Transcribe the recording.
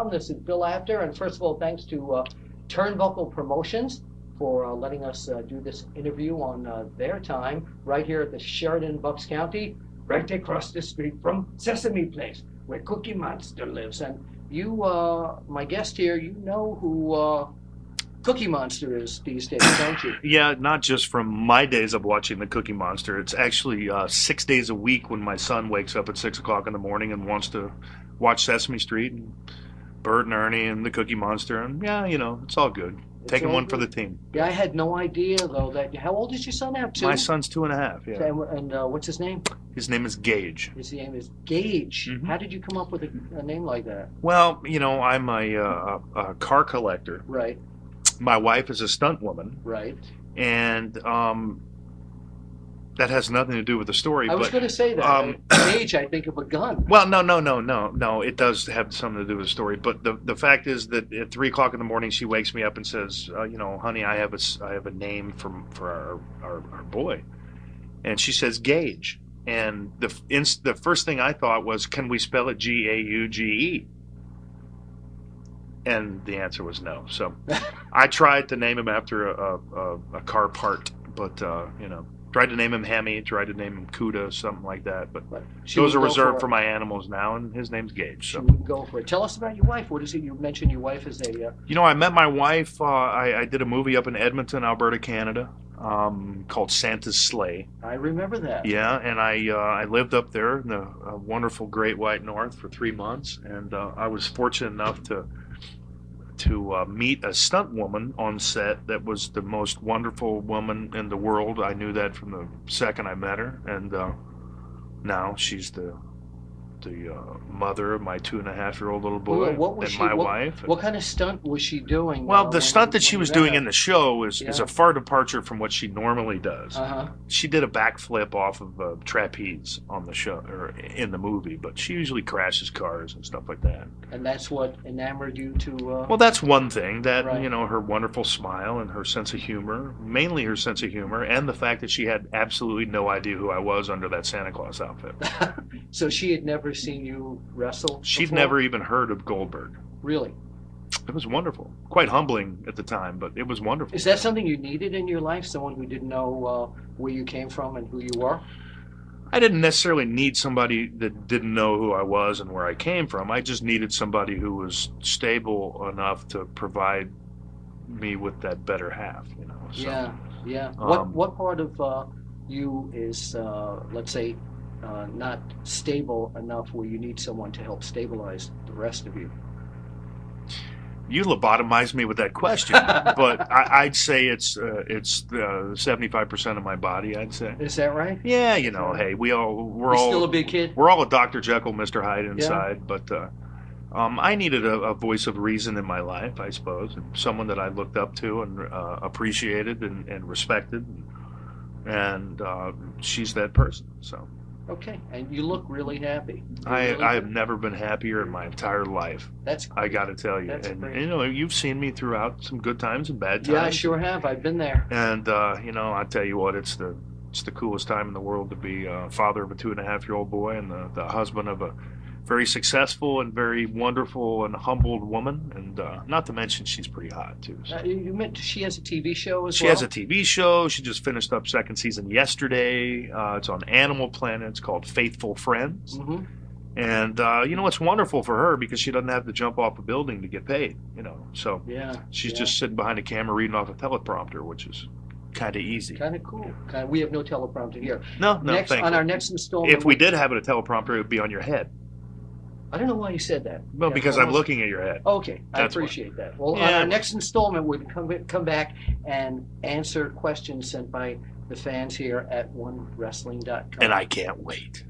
welcome. This is Bill After, and first of all, thanks to Turnbuckle Promotions for letting us do this interview on their time right here at the Sheridan, Bucks County, right across the street from Sesame Place, where Cookie Monster lives. And you, my guest here, you know who Cookie Monster is these days, don't you? Yeah, not just from my days of watching the Cookie Monster. It's actually 6 days a week when my son wakes up at 6 o'clock in the morning and wants to watch Sesame Street and Bert and Ernie and the Cookie Monster. And yeah, you know, it's all good. Taking one for the team. Yeah, I had no idea, though, that... How old is your son now, 2? My son's 2.5, yeah. And what's his name? His name is Gage. His name is Gage. Mm-hmm. How did you come up with a name like that? Well, you know, I'm a car collector. Right. My wife is a stunt woman. Right. And that has nothing to do with the story. I was going to say that. Gage, I think of a gun. Well, no. It does have something to do with the story. But the fact is that at 3 o'clock in the morning, she wakes me up and says, you know, honey, I have a name for our boy. And she says Gage. And the first thing I thought was, can we spell it Gauge? And the answer was no. So I tried to name him after a car part, but you know, tried to name him Hammy, tried to name him Cuda, something like that. But those are reserved for my animals now, and his name's Gage. So. She wouldn't go for it. Tell us about your wife. What is it? You mentioned your wife is a... You know, I met my wife. I did a movie up in Edmonton, Alberta, Canada, called Santa's Sleigh. I remember that. Yeah, and I lived up there in the wonderful Great White North for 3 months, and I was fortunate enough to meet a stunt woman on set that was the most wonderful woman in the world. I knew that from the second I met her, and now she's the mother of my 2.5-year-old little boy and my wife. What kind of stunt was she doing? Well, the stunt that she was doing in the show is a far departure from what she normally does. Uh-huh. She did a backflip off of a trapeze on the show or in the movie, but she usually crashes cars and stuff like that. And that's what enamored you to... Well, that's one thing, that, right. You know, her wonderful smile and her sense of humor, mainly her sense of humor, and the fact that she had absolutely no idea who I was under that Santa Claus outfit. So she had never seen you wrestle She'd before? never even heard of Goldberg. Really? It was wonderful. Quite humbling at the time, but it was wonderful. Is that something you needed in your life? Someone who didn't know where you came from and who you were? I didn't necessarily need somebody that didn't know who I was and where I came from. I just needed somebody who was stable enough to provide me with that better half, you know. So, yeah. What part of you is, let's say, not stable enough where you need someone to help stabilize the rest of you? You lobotomized me with that question, but I'd say it's 75% of my body. I'd say. Is that right? Yeah, you know, hey, we're all still a big kid. We're all a Dr. Jekyll, Mr. Hyde inside, but I needed a voice of reason in my life, I suppose, and someone that I looked up to and appreciated and respected, and she's that person. So. Okay, and you look really happy. I have never been happier in my entire life. That's great. I got to tell you. That's and great. You know, you've seen me throughout some good times and bad times. Yeah, I sure have. I've been there. And you know, I tell you what, it's the coolest time in the world to be a father of a 2.5-year-old boy and the husband of a very successful and very wonderful and humbled woman, and not to mention she's pretty hot too. So. You meant she has a TV show as well? She has a TV show. She just finished up second season yesterday. It's on Animal Planet. It's called Faithful Friends. Mm-hmm. And you know, it's wonderful for her because she doesn't have to jump off a building to get paid. You know, so she's just sitting behind a camera reading off a teleprompter, which is kind of easy. Kind of cool. We have no teleprompter here. No, thankfully. On our next installment, if we did have a teleprompter, it would be on your head. I don't know why you said that. Well, because I'm looking at your head. Okay, I appreciate that. Well, on our next installment, we'll come back and answer questions sent by the fans here at onewrestling.com. And I can't wait.